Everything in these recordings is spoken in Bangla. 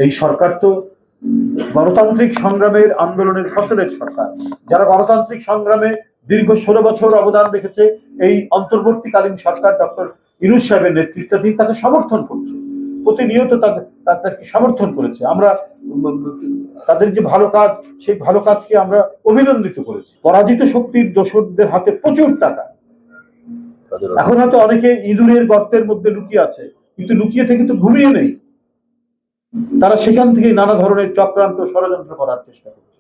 এই সরকার তো গণতান্ত্রিক সংগ্রামের আন্দোলনের ফসলের সরকার, যারা গণতান্ত্রিক সংগ্রামে দীর্ঘ 16 বছর অবদান রেখেছে। এই অন্তর্বর্তীকালীন সরকার ডক্টর ইউনূস সাহেবের নেতৃত্বাধীন তাকে সমর্থন করছে, প্রতিনিয়ত তাদেরকে সমর্থন করেছে। আমরা তাদের যে ভালো কাজ, সেই ভালো কাজকে আমরা অভিনন্দিত করেছি। পরাজিত শক্তির দোসরদের হাতে প্রচুর টাকা, এখন হয়তো অনেকে ইঁদুরের গর্তের মধ্যে লুকিয়ে আছে, কিন্তু লুকিয়ে থেকে তো ঘুমিয়ে নেই। তারা সেখান থেকে নানা ধরনের চক্রান্ত ষড়যন্ত্র করার চেষ্টা করছে,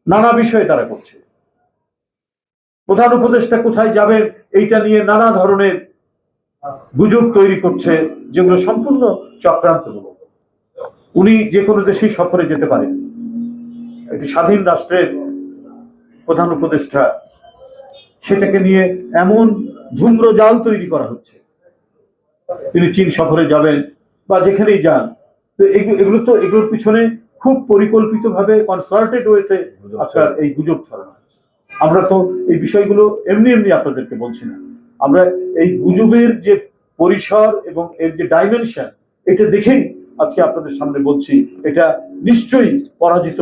নানা বিষয়ে তারা করছে। প্রধান উপদেষ্টা কোথায় যাবেন এইটা নিয়ে নানা ধরনের গুজব তৈরি করছে, যেগুলো সম্পূর্ণ চক্রান্তমূলক। উনি যে কোনো দেশেই সফরে যেতে পারেন, একটি স্বাধীন রাষ্ট্রের প্রধান উপদেষ্টা, সেটাকে নিয়ে এমন ধূম্রজাল তৈরি করা হচ্ছে। তিনি চীন সফরে যাবেন বা যেখানেই যান, তো এগুলোর পিছনে খুব পরিকল্পিতভাবে কনসাল্টেড ওয়েতে আপনার এই গুজব ছড়ানো হচ্ছে। আমরা তো এই বিষয়গুলো এমনি এমনি আপনাদেরকে বলছি না, আমরা এই গুজবের যে পরিসর এবং এর যে ডাইমেনশন, এটা দেখেই আজকে আপনাদের সামনে বলছি, এটা নিশ্চয়ই পরাজিত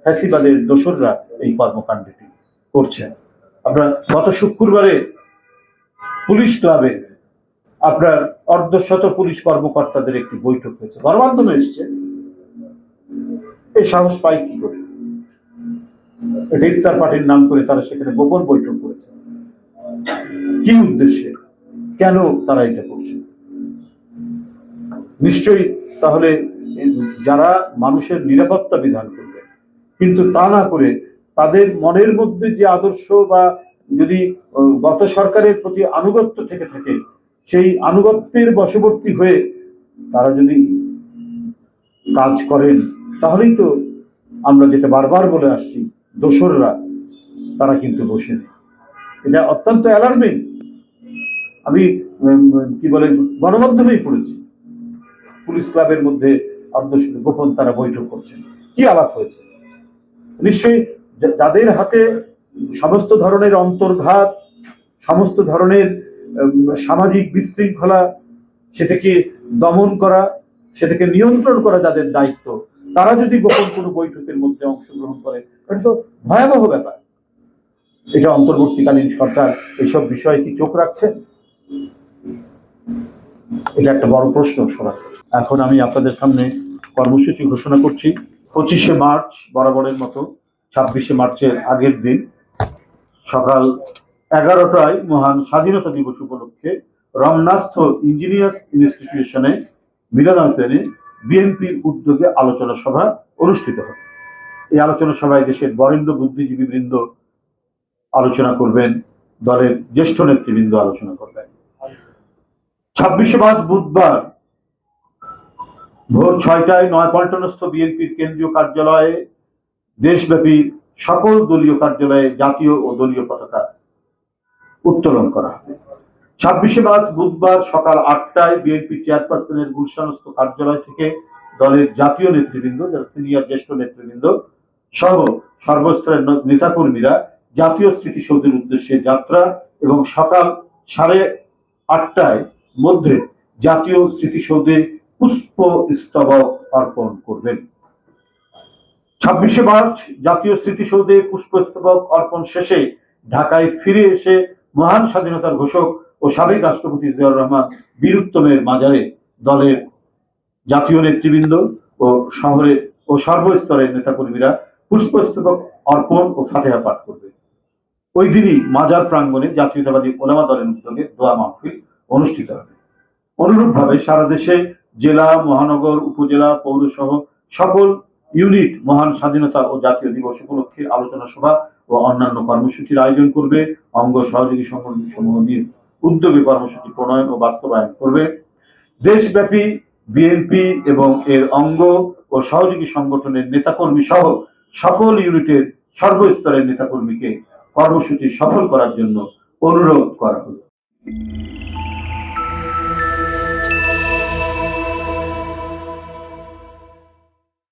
ফ্যাসিবাদের দোসররা এই কর্মকাণ্ডটি করছেন। আমরা গত শুক্রবারে পুলিশ ক্লাবে আপনার অর্ধশত পুলিশ কর্মকর্তাদের একটি বৈঠক হয়েছে, গণমাধ্যমে এসছে। এই সাহস পাই কি করে? এটা ইফতার পার্টির নাম করে তারা সেখানে গোপন বৈঠক করেছে। কি উদ্দেশ্যে, কেন তারা এটা করছে? নিশ্চয়ই তাহলে যারা মানুষের নিরাপত্তা বিধান করবে, কিন্তু তা না করে তাদের মনের মধ্যে যে আদর্শ বা যদি গত সরকারের প্রতি আনুগত্য থেকে থাকে, সেই আনুগত্যের বশবর্তী হয়ে তারা যদি কাজ করেন, তাহলেই তো আমরা যেটা বারবার বলে আসছি, দোসররা তারা কিন্তু বসে নেই। এটা অত্যন্ত অ্যালার্মিং। আমি কি বলে গণমাধ্যমেই পড়েছি, পুলিশ ক্লাবের মধ্যে গোপন তারা বৈঠক করছেন। কি আলাপ হয়েছে? নিশ্চয়ই যাদের হাতে সমস্ত ধরনের অন্তর্ঘাত, সমস্ত ধরনের সামাজিক বিশৃঙ্খলা, সেটাকে দমন করা, সেটাকে নিয়ন্ত্রণ করা যাদের দায়িত্ব, তারা যদি গোপন কোনো বৈঠকের মধ্যে অংশগ্রহণ করে, এটা তো ভয়াবহ ব্যাপার। এটা অন্তর্বর্তীকালীন সরকার এইসব বিষয়ে কি চোখ রাখছে? এটা একটা বড় প্রশ্ন সবার। এখন আমি আপনাদের সামনে কর্মসূচি ঘোষণা করছি। 25শে মার্চ বরাবরের মতো 26শে মার্চের আগের দিন সকাল 11টায় মহান স্বাধীনতা দিবস উপলক্ষে রমনাস্থ ইঞ্জিনিয়ার্স ইনস্টিটিউশনে মিলনায়তনে বিএনপির উদ্যোগে আলোচনা সভা অনুষ্ঠিত হবে। এই আলোচনা সভায় দেশের বরেণ্য বুদ্ধিজীবী বৃন্দ আলোচনা করবেন, দলের জ্যেষ্ঠ নেতৃবৃন্দ আলোচনা করবেন। 26শে মার্চ বুধবার ভোর 6টায় নয়াপল্টনস্থ বিএনপির কেন্দ্রীয় কার্যালয়ে দেশব্যাপী সকল দলীয় কার্যালয়ে জাতীয় ও দলীয় পতাকা উত্তোলন করা হবে। 26শে মার্চ বুধবার সকাল 8টায় বিএনপি চেয়ারপারসনের গুলশানস্থ কার্যালয় থেকে দলের জাতীয় নেতৃবৃন্দ, যারা সিনিয়র জ্যেষ্ঠ নেতৃবৃন্দ সহ সর্বস্তরের নেতাকর্মীরা জাতীয় স্মৃতিসৌধের উদ্দেশ্যে যাত্রা এবং সকাল 8:30টায় মধ্যে জাতীয় স্মৃতিসৌধে পুষ্প স্তবক অর্পণ করবেন। 26শে মার্চ জাতীয় স্মৃতিসৌধে পুষ্পস্তবক অর্পণ শেষে ঢাকায় ফিরে এসে মহান স্বাধীনতার ঘোষক ও সাবেক রাষ্ট্রপতি জিয়াউর রহমান বীর উত্তমের মাজারে দলের জাতীয় নেতৃবৃন্দ ও শহরে ও সর্বস্তরের নেতাকর্মীরা পুষ্পস্তবক অর্পণ ও ফাতিহা পাঠ করবে। ওই দিনই মাজার প্রাঙ্গণে জাতীয়তাবাদী ওলামা দলের উদ্যোগে দোয়া মাহফিল অনুষ্ঠিত হবে। অনুরূপভাবে সারা দেশে জেলা, মহানগর, উপজেলা, পৌরসহ সকল ইউনিট মহান স্বাধীনতা ও জাতীয় দিবস উপলক্ষে আলোচনা সভা ও অন্যান্য কর্মসূচির আয়োজন করবে। অঙ্গ সহযোগী সংগঠন সমূহ নিজ উদ্যোগে কর্মসূচি প্রণয়ন ও বাস্তবায়ন করবে। দেশব্যাপী বিএনপি এবং এর অঙ্গ ও সহযোগী সংগঠনের নেতাকর্মী সহ সকল ইউনিটের সর্বস্তরের নেতাকর্মীকে কর্মসূচি সফল করার জন্য অনুরোধ করা হলো।